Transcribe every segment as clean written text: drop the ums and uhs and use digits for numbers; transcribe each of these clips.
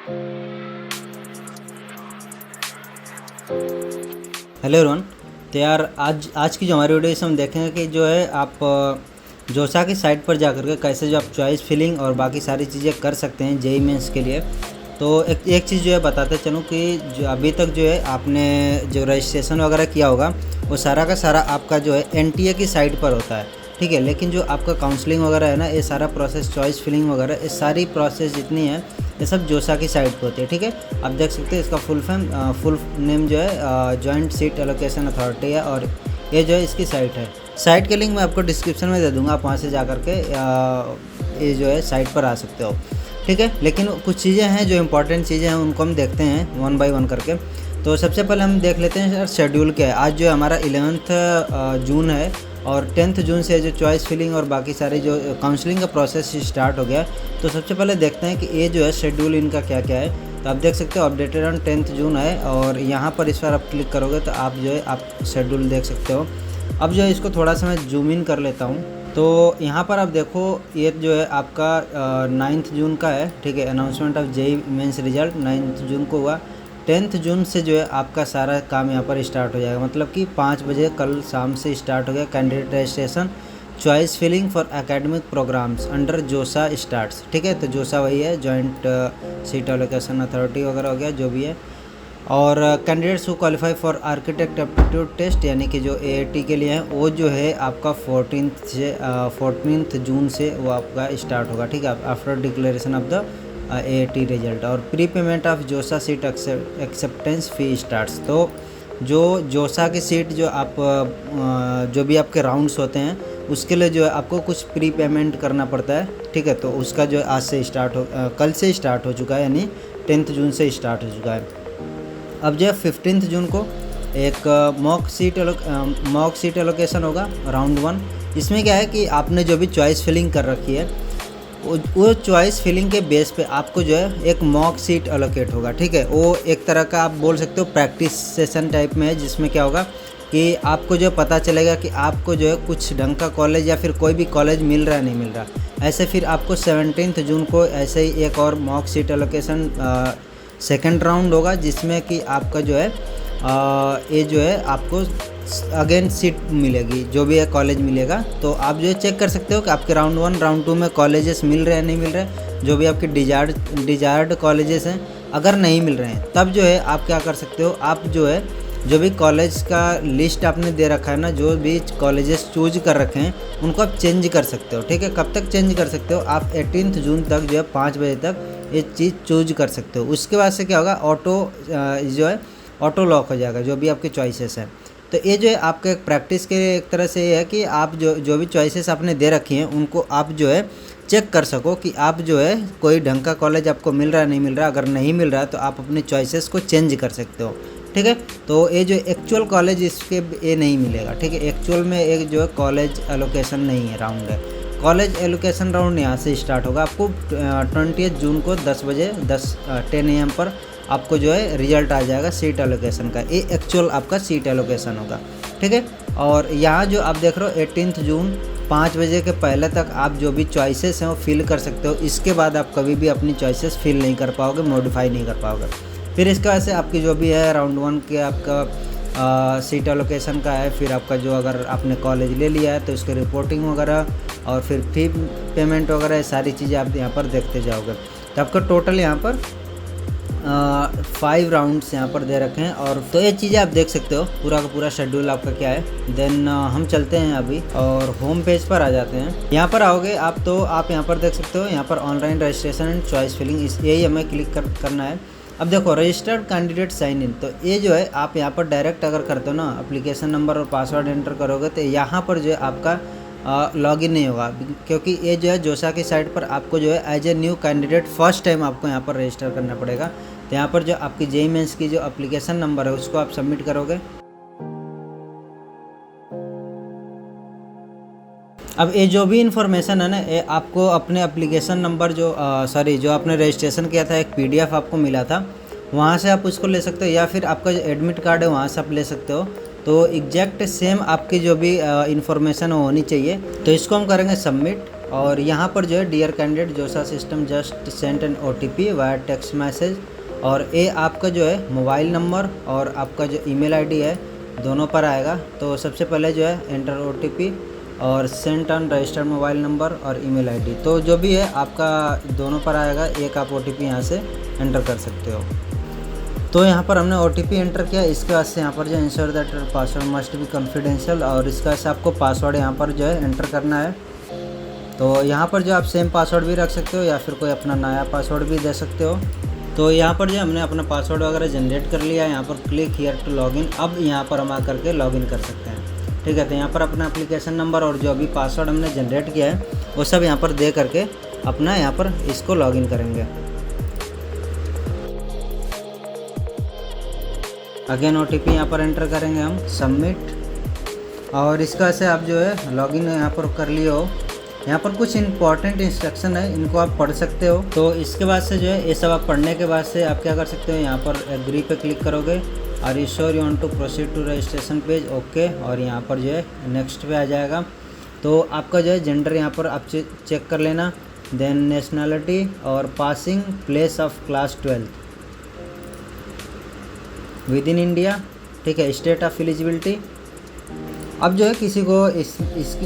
Hello everyone. तो यार आज की जो हमारी वीडियो है हम देखेंगे कि जो है आप जोसा की साइट पर जाकर के कैसे जो आप चॉइस फिलिंग और बाकी सारी चीज़ें कर सकते हैं जेई मेंस के लिए। तो एक चीज़ जो है बताते चलूँ कि जो अभी तक जो है आपने जो रजिस्ट्रेशन वगैरह किया होगा वो सारा का सारा आपका जो है एनटीए की साइट पर होता है, ठीक है। लेकिन जो आपका काउंसलिंग वगैरह है ना, ये सारा प्रोसेस चॉइस फिलिंग वगैरह ये सारी प्रोसेस जितनी है ये सब जोसा की साइट पर होती है, ठीक है। आप देख सकते हैं इसका फुल नेम जो है जॉइंट सीट एलोकेशन अथॉरिटी है और ये जो है इसकी साइट है। साइट के लिंक मैं आपको डिस्क्रिप्शन में दे दूंगा, आप वहाँ से जा कर के ये जो है साइट पर आ सकते हो, ठीक है। लेकिन कुछ चीज़ें हैं जो इंपॉर्टेंट चीज़ें हैं उनको हम देखते हैं वन बाय वन करके। तो सबसे पहले हम देख लेते हैं सर शेड्यूल क्या है। आज जो है हमारा 11 जून है और 10 जून से जो चॉइस फिलिंग और बाकी सारी जो काउंसलिंग का प्रोसेस स्टार्ट हो गया। तो सबसे पहले देखते हैं कि ये जो है शेड्यूल इनका क्या क्या है। तो आप देख सकते हो अपडेटेड ऑन 10 जून है और यहाँ पर इस पर आप क्लिक करोगे तो आप जो है आप शेड्यूल देख सकते हो। अब जो है इसको थोड़ा सा मैं जूम इन कर लेता हूँ। तो यहाँ पर आप देखो ये जो है आपका 9 जून का है, ठीक है। Announcement of JEE mains result 9 June को हुआ। 10 जून से जो है आपका सारा काम यहाँ पर स्टार्ट हो जाएगा, मतलब कि 5 बजे कल शाम से स्टार्ट हो गया candidate registration choice filling for academic programmes under JoSAA starts, ठीक है। तो जोसा वही है, जॉइंट सीट एलोकेशन अथॉरिटी वगैरह हो गया जो भी है। और candidates who qualify for architect aptitude test यानी कि जो एआईटी के लिए है वो जो है आपका 14 जून से वो आपका स्टार्ट होगा, ठीक है, after declaration of the AIT result. और प्री पेमेंट ऑफ जोसा सीट एक्सेप्टेंस फी स्टार्ट्स। तो जो जोसा की सीट जो आप जो भी आपके राउंड्स होते हैं उसके लिए जो है आपको कुछ प्री पेमेंट करना पड़ता है, ठीक है। तो उसका जो आज से कल से स्टार्ट हो चुका है, यानी 10 जून से स्टार्ट हो चुका है। अब जो है 15 जून को एक मॉक सीट एलोकेशन होगा राउंड 1। इसमें क्या है कि आपने जो भी चॉइस फिलिंग कर रखी है वो चॉइस फिलिंग के बेस पे आपको जो है एक मॉक सीट एलोकेट होगा, ठीक है। वो एक तरह का आप बोल सकते हो प्रैक्टिस सेशन टाइप में है, जिसमें क्या होगा कि आपको जो पता चलेगा कि आपको जो है कुछ ढंग का कॉलेज या फिर कोई भी कॉलेज मिल रहा है नहीं मिल रहा। ऐसे फिर आपको 17 जून को ऐसे ही एक और mock seat allocation second round होगा, जिसमें कि आपका जो है ये जो है आपको अगेन सीट मिलेगी, जो भी है कॉलेज मिलेगा। तो आप जो है चेक कर सकते हो कि आपके राउंड 1 राउंड 2 में कॉलेजेस मिल रहे हैं नहीं मिल रहे, जो भी आपके डिजायर्ड कॉलेजेस हैं। अगर नहीं मिल रहे हैं तब जो है आप क्या कर सकते हो, आप जो है जो भी कॉलेज का लिस्ट आपने दे रखा है ना, जो भी कॉलेजेस चूज कर रखे हैं उनको आप चेंज कर सकते हो, ठीक है। कब तक चेंज कर सकते हो आप 18 जून तक जो है 5 बजे तक ये चीज़ चूज कर सकते हो। उसके बाद से क्या होगा जो है ऑटो लॉक हो जाएगा जो भी आपके चॉइसेस हैं। तो ये जो है आपका एक प्रैक्टिस के एक तरह से ये है कि आप जो भी चॉइसेस आपने दे रखी हैं उनको आप जो है चेक कर सको कि आप जो है कोई ढंग का कॉलेज आपको मिल रहा है नहीं मिल रहा। अगर नहीं मिल रहा है तो आप अपने चॉइसेस को चेंज कर सकते हो, ठीक है। तो ये जो एक्चुअल कॉलेज इसके ये नहीं मिलेगा, ठीक है। एक्चुअल में एक जो है कॉलेज एलोकेशन नहीं है, राउंड है। कॉलेज एलोकेशन राउंड यहाँ से स्टार्ट होगा आपको 20 जून को 10 बजे 10 AM पर आपको जो है रिजल्ट आ जाएगा सीट एलोकेशन का। ये एक्चुअल आपका सीट एलोकेशन होगा, ठीक है। और यहाँ जो आप देख रहे हो 18 जून 5 बजे के पहले तक आप जो भी चॉइसेस हैं वो फिल कर सकते हो। इसके बाद आप कभी भी अपनी चॉइसेस फिल नहीं कर पाओगे, मॉडिफाई नहीं कर पाओगे। फिर इसके बाद से आपकी जो भी है राउंड 1 के आपका सीट एलोकेशन का है, फिर आपका जो अगर आपने कॉलेज ले लिया है तो उसकी रिपोर्टिंग वगैरह और फिर फी पेमेंट वगैरह सारी चीज़ें आप यहाँ पर देखते जाओगे। तो आपका टोटल यहाँ पर 5 राउंड्स यहाँ पर दे रखे हैं। और तो ये चीज़ें आप देख सकते हो, पूरा का पूरा शेड्यूल आपका क्या है। देन हम चलते हैं अभी और होम पेज पर आ जाते हैं। यहाँ पर आओगे आप तो आप यहाँ पर देख सकते हो, यहाँ पर online registration and choice filling यही हमें क्लिक करना है। अब देखो रजिस्टर्ड कैंडिडेट साइन इन, तो ये जो है आप यहाँ पर डायरेक्ट अगर करते हो ना, एप्लीकेशन नंबर और पासवर्ड एंटर करोगे तो यहाँ पर जो है आपका लॉगिन नहीं होगा, क्योंकि ये जो है जोसा की साइट पर आपको जो है as a new candidate first time आपको यहाँ पर रजिस्टर करना पड़ेगा। तो यहाँ पर जो आपकी जेईई मेंस की जो एप्लीकेशन नंबर है उसको आप सबमिट करोगे। अब ये जो भी इन्फॉर्मेशन है ना, ये आपको अपने एप्लीकेशन नंबर जो आपने रजिस्ट्रेशन किया था, एक PDF आपको मिला था, वहाँ से आप उसको ले सकते हो, या फिर आपका जो एडमिट कार्ड है वहाँ से आप ले सकते हो। तो एग्जैक्ट सेम आपकी जो भी इन्फॉर्मेशन होनी चाहिए। तो इसको हम करेंगे सबमिट और यहाँ पर जो है dear candidate JoSAA system just sent an OTP via text message, और ये आपका जो है मोबाइल नंबर और आपका जो ईमेल आईडी है दोनों पर आएगा। तो सबसे पहले जो है एंटर OTP और Saint on registered mobile number और ईमेल आईडी, तो जो भी है आपका दोनों पर आएगा। एक आप OTP यहाँ से एंटर कर सकते हो। तो यहाँ पर हमने OTP एंटर किया। इसके बाद से यहाँ पर जो ensure that password must be confidential, और इसके बाद से आपको पासवर्ड यहाँ पर जो है एंटर करना है। तो यहाँ पर जो आप सेम पासवर्ड भी रख सकते हो या फिर कोई अपना नया पासवर्ड भी दे सकते हो। तो यहाँ पर जो हमने अपना पासवर्ड वगैरह जनरेट कर लिया। यहाँ पर क्लिक हियर टू लॉगिन, अब यहाँ पर हम आकर के लॉगिन कर सकते हैं। ठीक है, तो यहाँ पर अपना एप्लीकेशन नंबर और जो अभी पासवर्ड हमने जनरेट किया है वो सब यहाँ पर दे करके अपना यहाँ पर इसको लॉगिन करेंगे। अगेन OTP यहाँ पर एंटर करेंगे हम, सबमिट, और इसका से आप जो है लॉगिन यहाँ पर कर लिए हो। यहाँ पर कुछ इंपॉर्टेंट इंस्ट्रक्शन है, इनको आप पढ़ सकते हो। तो इसके बाद से जो है ये सब आप पढ़ने के बाद से आप क्या कर सकते हो, यहाँ पर एग्री पे क्लिक करोगे। Are you sure you want to proceed to registration page, okay, और यहाँ पर जो है नेक्स्ट पे आ जाएगा। तो आपका जो है जेंडर यहाँ पर आप चेक कर लेना, देन नेशनलिटी और passing place of class 12 with in India. ठीक है, स्टेट ऑफ एलिजिबिलिटी। अब जो है किसी को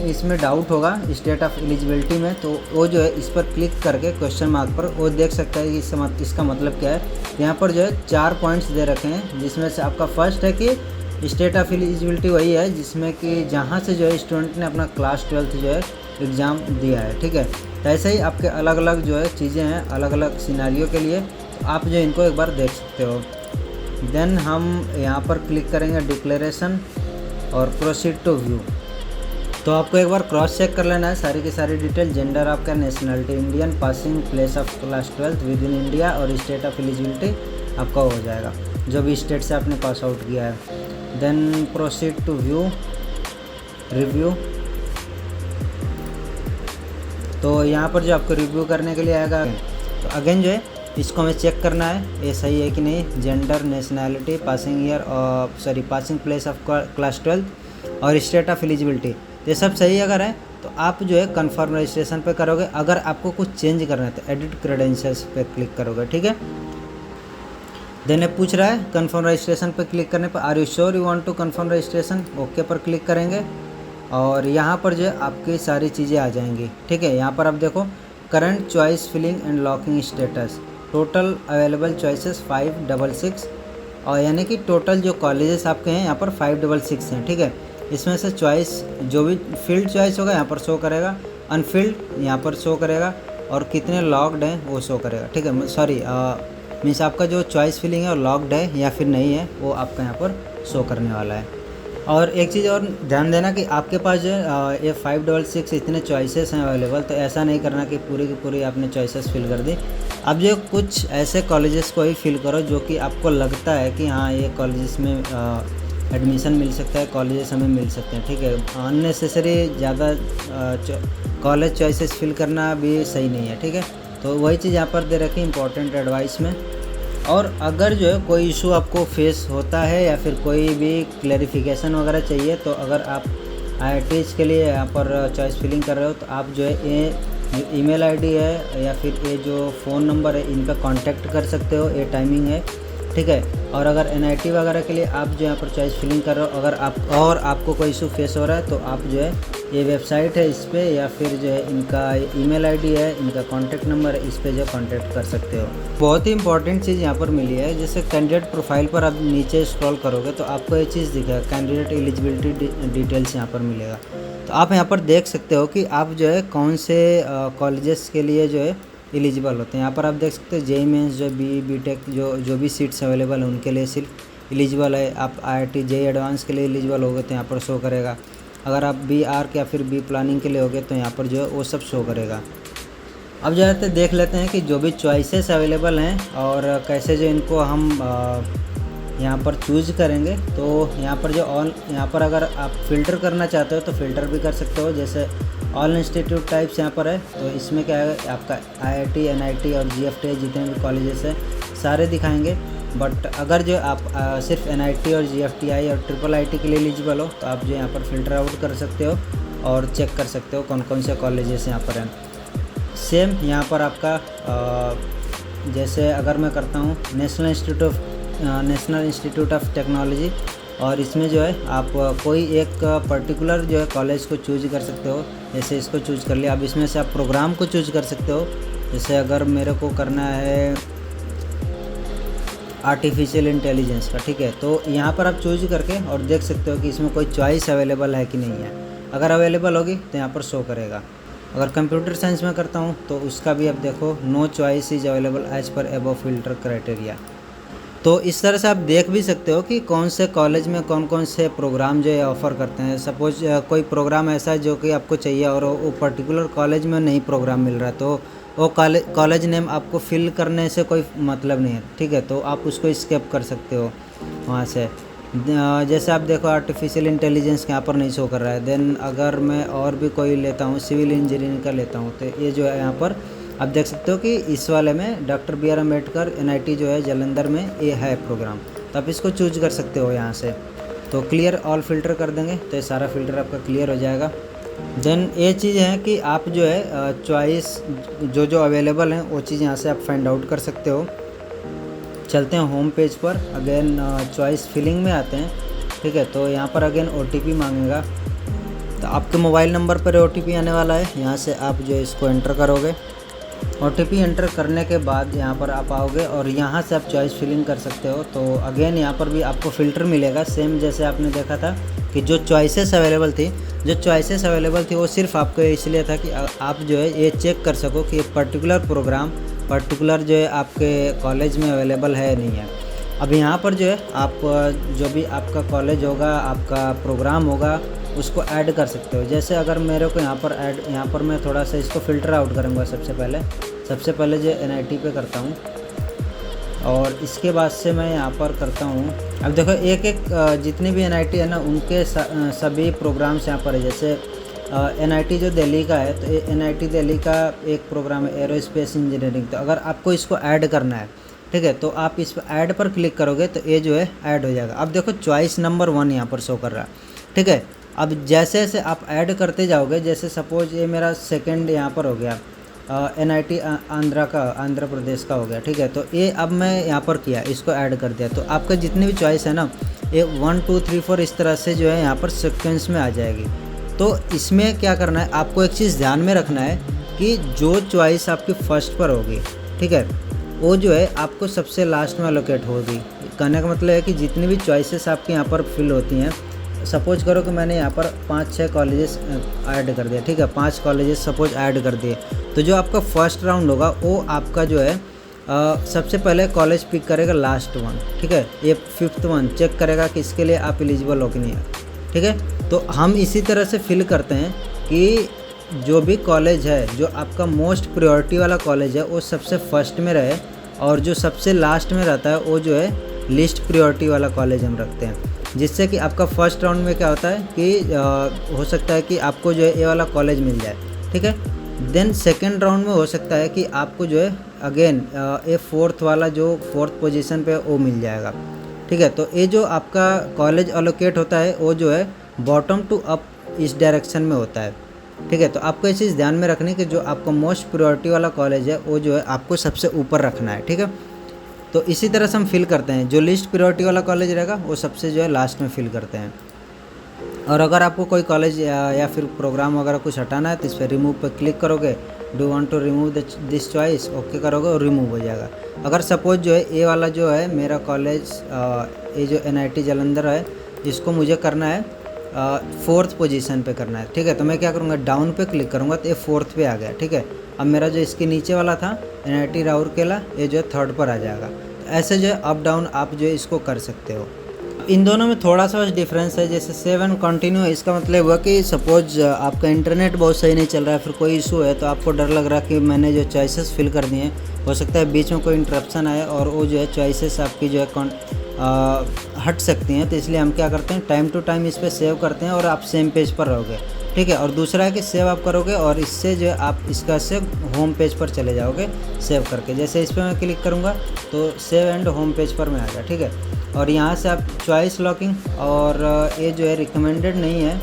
इसमें डाउट होगा स्टेट ऑफ एलिजिबिलिटी में, तो वो जो है इस पर क्लिक करके क्वेश्चन मार्क पर वो देख सकता है कि इसका मतलब क्या है। यहाँ पर जो है 4 पॉइंट्स दे रखे हैं, जिसमें से आपका फर्स्ट है कि स्टेट ऑफ एलिजिबिलिटी वही है जिसमें कि जहाँ से जो है स्टूडेंट ने अपना क्लास 12 जो है एग्ज़ाम दिया है। ठीक है, तो ऐसे ही आपके अलग अलग जो है चीज़ें हैं अलग अलग सिनारियो के लिए, तो आप जो इनको एक बार देख सकते हो। देन हम यहाँ पर क्लिक करेंगे डिक्लेरेशन और प्रोसीड टू व्यू। तो आपको एक बार क्रॉस चेक कर लेना है सारी की सारी डिटेल, जेंडर आपका, nationality Indian, passing place of class 12 with in India, और स्टेट ऑफ एलिजिबिलिटी आपका हो जाएगा जो भी स्टेट से आपने पास आउट किया है। Then proceed to view review. तो यहाँ पर जो आपको रिव्यू करने के लिए आएगा, तो अगेन जो है इसको हमें चेक करना है ये सही है कि नहीं। जेंडर, नेशनैलिटी, पासिंग ईयर और पासिंग प्लेस ऑफ क्लास 12 और स्टेट ऑफ एलिजिबिलिटी, ये सब सही अगर है तो आप जो है कन्फर्म रजिस्ट्रेशन पे करोगे। अगर आपको कुछ चेंज करना है तो एडिट क्रेडेंशियल्स पे क्लिक करोगे। ठीक है, देन पूछ रहा है कन्फर्म रजिस्ट्रेशन पे क्लिक करने पर are you sure you want to confirm registration, okay पर क्लिक करेंगे और यहाँ पर जो है आपकी सारी चीज़ें आ जाएंगी। ठीक है, यहाँ पर आप देखो current choice filling and locking status, total available choices 566, और यानी कि टोटल जो कॉलेजेस आपके हैं यहाँ पर 566 हैं। ठीक है, इसमें से चॉइस जो भी फील्ड चॉइस होगा यहाँ पर शो करेगा, अनफिल्ड यहाँ पर शो करेगा, और कितने लॉक्ड हैं वो शो करेगा। ठीक है, सॉरी मीन्स आपका जो चॉइस फिलिंग है वो लॉक्ड है या फिर नहीं है वो आपका यहाँ पर शो करने वाला है। और एक चीज़ और ध्यान देना कि आपके पास जो है ये 566 इतने चॉइसेस हैं अवेलेबल, तो ऐसा नहीं करना कि पूरी की पूरी आपने चॉइसेस फिल कर दी। अब जो कुछ ऐसे कॉलेजेस को ही फिल करो जो कि आपको लगता है कि हाँ ये कॉलेजेस में एडमिशन मिल सकता है, कॉलेजेस हमें मिल सकते हैं। ठीक है, अननेसेसरी ज़्यादा कॉलेज चॉइसेस फिल करना भी सही नहीं है। ठीक है, तो वही चीज़ यहाँ पर दे रखी इंपॉर्टेंट एडवाइस में। और अगर जो है कोई इशू आपको फेस होता है या फिर कोई भी क्लैरिफिकेशन वगैरह चाहिए, तो अगर आप IITs के लिए यहाँ पर चॉइस फिलिंग कर रहे हो तो आप जो है ये जो ईमेल आईडी है या फिर ये जो फ़ोन नंबर है इन पर कांटेक्ट कर सकते हो, ये टाइमिंग है। ठीक है, और अगर NIT वगैरह के लिए आप जो यहाँ पर चॉइस फिलिंग कर रहे हो, अगर आपको कोई इशू फेस हो रहा है तो आप जो है ये वेबसाइट है इस पर, या फिर जो है इनका ईमेल आईडी है, इनका कॉन्टैक्ट नंबर है, इस पर जो कांटेक्ट कर सकते हो। बहुत ही इंपॉर्टेंट चीज़ यहाँ पर मिली है, जैसे कैंडिडेट प्रोफाइल पर आप नीचे स्क्रॉल करोगे तो आपको ये चीज़ दिखेगा कैंडिडेट एलिजिबिलिटी डिटेल्स यहाँ पर मिलेगा। तो आप यहाँ पर देख सकते हो कि आप जो है कौन से कॉलेजेस के लिए जो है एलिजिबल होते हैं। यहाँ पर आप देख सकते हो JEE मेंस जो BTech जो भी सीट्स अवेलेबल हैं उनके लिए सिर्फ एलिजिबल है। आप IIT JEE एडवांस के लिए एलिजिबल होगे तो यहाँ पर शो करेगा। अगर आप B आर्क या फिर B प्लानिंग के लिए होगे तो यहाँ पर जो है वो सब शो करेगा। अब जो है देख लेते हैं कि जो भी चॉइसेस अवेलेबल हैं और कैसे जो इनको हम यहाँ पर चूज़ करेंगे। तो यहाँ पर जो यहाँ पर अगर आप फ़िल्टर करना चाहते हो तो फ़िल्टर भी कर सकते हो, जैसे ऑल इंस्टीट्यूट टाइप्स यहाँ पर है। तो इसमें क्या है आपका IIT NIT और GFT जितने भी कॉलेजेस हैं सारे दिखाएंगे। बट अगर जो आप सिर्फ NIT और GFTI और IIIT के लिए एलिजिबल हो तो आप जो यहाँ पर फ़िल्टर आउट कर सकते हो और चेक कर सकते हो कौन कौन से कॉलेजेस यहाँ पर हैं। सेम यहाँ पर आपका जैसे अगर मैं करता हूँ नेशनल इंस्टीट्यूट ऑफ टेक्नोलॉजी, और इसमें जो है आप कोई एक पर्टिकुलर जो है कॉलेज को चूज कर सकते हो। जैसे इसको चूज कर लिया, अब इसमें से आप प्रोग्राम को चूज कर सकते हो। जैसे अगर मेरे को करना है आर्टिफिशियल इंटेलिजेंस का, ठीक है, तो यहाँ पर आप चूज करके और देख सकते हो कि इसमें कोई चॉइस अवेलेबल है कि नहीं है। अगर अवेलेबल होगी तो यहाँ पर शो करेगा। अगर कंप्यूटर साइंस में करता हूँ तो उसका भी अब देखो no choice is available as per above filter criteria. तो इस तरह से आप देख भी सकते हो कि कौन से कॉलेज में कौन कौन से प्रोग्राम जो है ऑफ़र करते हैं। सपोज कोई प्रोग्राम ऐसा है जो कि आपको चाहिए और वो पर्टिकुलर कॉलेज में नहीं प्रोग्राम मिल रहा है, तो वो कॉलेज नेम आपको फिल करने से कोई मतलब नहीं है, ठीक है, तो आप उसको स्किप कर सकते हो वहाँ से। जैसे आप देखो आर्टिफिशियल इंटेलिजेंस यहाँ पर नहीं शो कर रहा है। देन अगर मैं और भी कोई लेता हूँ, सिविल इंजीनियरिंग का लेता हूँ, तो ये जो है यहाँ पर आप देख सकते हो कि इस वाले में डॉक्टर BR अम्बेडकर NIT जो है जालंधर में ये है प्रोग्राम, तो आप इसको चूज कर सकते हो यहाँ से। तो क्लियर ऑल फिल्टर कर देंगे तो ये सारा फिल्टर आपका क्लियर हो जाएगा। देन ये चीज़ है कि आप जो है चॉइस जो अवेलेबल हैं वो चीज़ यहाँ से आप फाइंड आउट कर सकते हो। चलते हैं होम पेज पर, अगेन चॉइस फिलिंग में आते हैं, ठीक है। तो यहाँ पर अगेन OTP मांगेगा, तो आपके मोबाइल नंबर पर OTP आने वाला है। यहाँ से आप जो है इसको एंटर करोगे। OTP एंटर करने के बाद यहाँ पर आप आओगे और यहाँ से आप चॉइस फिलिंग कर सकते हो। तो अगेन यहाँ पर भी आपको फ़िल्टर मिलेगा, सेम जैसे आपने देखा था कि जो चॉइसेस अवेलेबल थी वो सिर्फ आपको इसलिए था कि आप जो है ये चेक कर सको कि पर्टिकुलर प्रोग्राम पर्टिकुलर जो है आपके कॉलेज में अवेलेबल है नहीं है। अब यहाँ पर जो है आप जो भी आपका कॉलेज होगा, आपका प्रोग्राम होगा, उसको ऐड कर सकते हो। जैसे अगर मेरे को यहाँ पर मैं थोड़ा सा इसको फ़िल्टर आउट करूँगा। सबसे पहले जो NIT पे करता हूँ और इसके बाद से मैं यहाँ पर करता हूँ। अब देखो एक जितनी भी NIT है ना, उनके सभी प्रोग्राम्स यहाँ पर है। जैसे NIT जो दिल्ली का है, तो NIT दिल्ली का एक प्रोग्राम है एरोस्पेस इंजीनियरिंग। तो अगर आपको इसको ऐड करना है, ठीक है, तो आप इस पर ऐड पर क्लिक करोगे तो ये जो है ऐड हो जाएगा। अब देखो चॉइस नंबर 1 यहाँ पर शो कर रहा है, ठीक है। अब जैसे जैसे आप ऐड करते जाओगे, जैसे सपोज ये मेरा सेकंड यहाँ पर हो गया NIT आंध्र प्रदेश का हो गया, ठीक है। तो ये अब मैं यहाँ पर किया, इसको ऐड कर दिया, तो आपका जितनी भी चॉइस है ना, ये 1 2 3 4 इस तरह से जो है यहाँ पर सीक्वेंस में आ जाएगी। तो इसमें क्या करना है, आपको एक चीज़ ध्यान में रखना है कि जो चॉइस आपकी फर्स्ट पर होगी, ठीक है, वो जो है आपको सबसे लास्ट में एलोकेट होगी। कहने का मतलब है कि जितनी भी चॉइसेस आपके यहाँ पर फिल होती हैं, सपोज करो कि मैंने यहाँ पर 5-6 कॉलेजेस ऐड कर दिया, ठीक है, 5 कॉलेजेस सपोज ऐड कर दिए, तो जो आपका फर्स्ट राउंड होगा वो आपका जो है सबसे पहले कॉलेज पिक करेगा लास्ट वन, ठीक है। ये 5th वन चेक करेगा कि इसके लिए आप एलिजिबल हो कि नहीं है, ठीक है। तो हम इसी तरह से फिल करते हैं कि जो भी कॉलेज है, जो आपका मोस्ट प्रायोरिटी वाला कॉलेज है, वो सबसे फर्स्ट में रहे, और जो सबसे लास्ट में रहता है वो जो है लिस्ट प्रायोरिटी वाला कॉलेज हम रखते हैं। जिससे कि आपका फर्स्ट राउंड में क्या होता है कि हो सकता है कि आपको जो है ये वाला कॉलेज मिल जाए, ठीक है। देन सेकंड राउंड में हो सकता है कि आपको जो है अगेन ये 4th वाला जो 4th पोजीशन पे वो मिल जाएगा, ठीक है। तो ये जो आपका कॉलेज एलोकेट होता है वो जो है बॉटम टू अप इस डायरेक्शन में होता है, ठीक है। तो आपको ये चीज़ ध्यान में रखनी कि जो आपका मोस्ट प्रायोरिटी वाला कॉलेज है वो जो है आपको सबसे ऊपर रखना है, ठीक है। तो इसी तरह से हम फिल करते हैं, जो लिस्ट प्रायोरिटी वाला कॉलेज रहेगा वो सबसे जो है लास्ट में फिल करते हैं। और अगर आपको कोई कॉलेज या फिर प्रोग्राम वगैरह कुछ हटाना है तो इस पर रिमूव पर क्लिक करोगे, do want to remove this choice, okay करोगे और रिमूव हो जाएगा। अगर सपोज जो है ये वाला जो है मेरा कॉलेज ये जो NIT जालंधर है, इसको मुझे करना है 4th पोजीशन पे करना है, ठीक है। तो मैं क्या करूँगा, डाउन पे क्लिक करूँगा तो ये 4th पे आ गया, ठीक है। अब मेरा जो इसके नीचे वाला था NIT राउरकेला, ये जो है 3rd पर आ जाएगा। तो ऐसे जो है अप डाउन आप जो है इसको कर सकते हो। इन दोनों में थोड़ा सा बस डिफरेंस है। जैसे सेव एंड कंटिन्यू, इसका मतलब हुआ कि सपोज आपका इंटरनेट बहुत सही नहीं चल रहा है, फिर कोई इशू है, तो आपको डर लग रहा है कि मैंने जो चॉइसेस फिल कर दिए हैं, हो सकता है बीच में कोई इंटरप्शन आए और वो जो है चॉइसेस आपकी जो है हट सकती हैं। तो इसलिए हम क्या करते हैं, टाइम टू टाइम इस पर सेव करते हैं और आप सेम पेज पर रहोगे, ठीक है। और दूसरा है कि सेव आप करोगे और इससे जो है आप इसका से होम पेज पर चले जाओगे सेव करके। जैसे इस पर मैं क्लिक करूँगा तो सेव एंड होम पेज पर मैं आ गया, ठीक है। और यहाँ से आप चॉइस लॉकिंग, और ये जो है रिकमेंडेड नहीं है,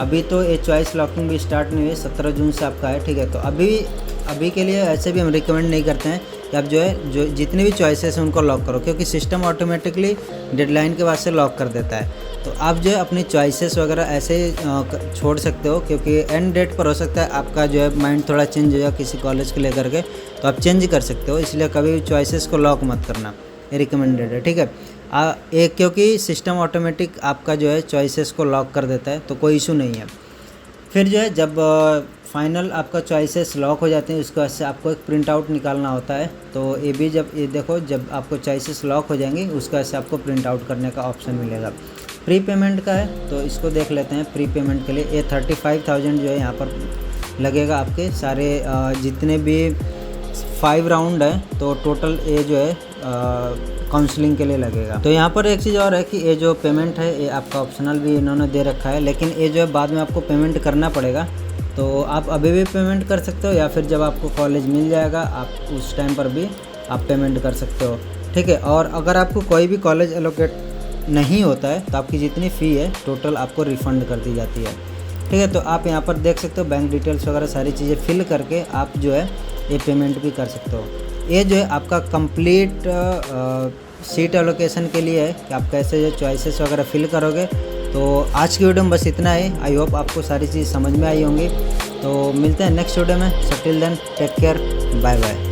अभी तो ये चॉइस लॉकिंग भी स्टार्ट नहीं हुई, 17 जून से आपका है, ठीक है। तो अभी के लिए ऐसे भी हम रिकमेंड नहीं करते हैं कि आप जो जितनी भी चॉइसेस हैं उनको लॉक करो, क्योंकि सिस्टम ऑटोमेटिकली डेडलाइन के बाद से लॉक कर देता है। तो आप जो है अपनी चॉइसेस वगैरह ऐसे छोड़ सकते हो, क्योंकि एंड डेट पर हो सकता है आपका जो है माइंड थोड़ा चेंज हो जाए किसी कॉलेज को लेकर के, तो आप चेंज कर सकते हो। इसलिए कभी भी चॉइसेस को लॉक मत करना, ये रिकमेंडेड है, ठीक है। एक क्योंकि सिस्टम ऑटोमेटिक आपका जो है चॉइसेस को लॉक कर देता है, तो कोई इशू नहीं है। फिर जो है जब फाइनल आपका चॉइसेस लॉक हो जाते हैं, उसके बाद से आपको एक प्रिंट आउट निकालना होता है। तो ये भी जब ये देखो, जब आपको चॉइसेस लॉक हो जाएंगे उसके बाद से आपको प्रिंट आउट करने का ऑप्शन मिलेगा। प्री पेमेंट का है, तो इसको देख लेते हैं। प्री पेमेंट के लिए ये 35,000 जो है यहाँ पर लगेगा आपके सारे जितने भी 5 राउंड है, तो टोटल ये जो है काउंसलिंग के लिए लगेगा। तो यहाँ पर एक चीज़ और है कि ये जो पेमेंट है ये आपका ऑप्शनल भी इन्होंने दे रखा है, लेकिन ये जो है बाद में आपको पेमेंट करना पड़ेगा। तो आप अभी भी पेमेंट कर सकते हो, या फिर जब आपको कॉलेज मिल जाएगा आप उस टाइम पर भी आप पेमेंट कर सकते हो, ठीक है। और अगर आपको कोई भी कॉलेज एलोकेट नहीं होता है तो आपकी जितनी फ़ी है टोटल आपको रिफ़ंड कर दी जाती है, ठीक है। तो आप यहाँ पर देख सकते हो बैंक डिटेल्स वगैरह सारी चीज़ें फिल करके आप जो है ये पेमेंट भी कर सकते हो। ये जो है आपका कंप्लीट सीट एलोकेशन के लिए है कि आप कैसे जो चॉइसेस वगैरह फिल करोगे। तो आज की वीडियो में बस इतना है। आई होप आपको सारी चीज़ समझ में आई होंगी। तो मिलते हैं नेक्स्ट वीडियो में। So till then take care, bye bye.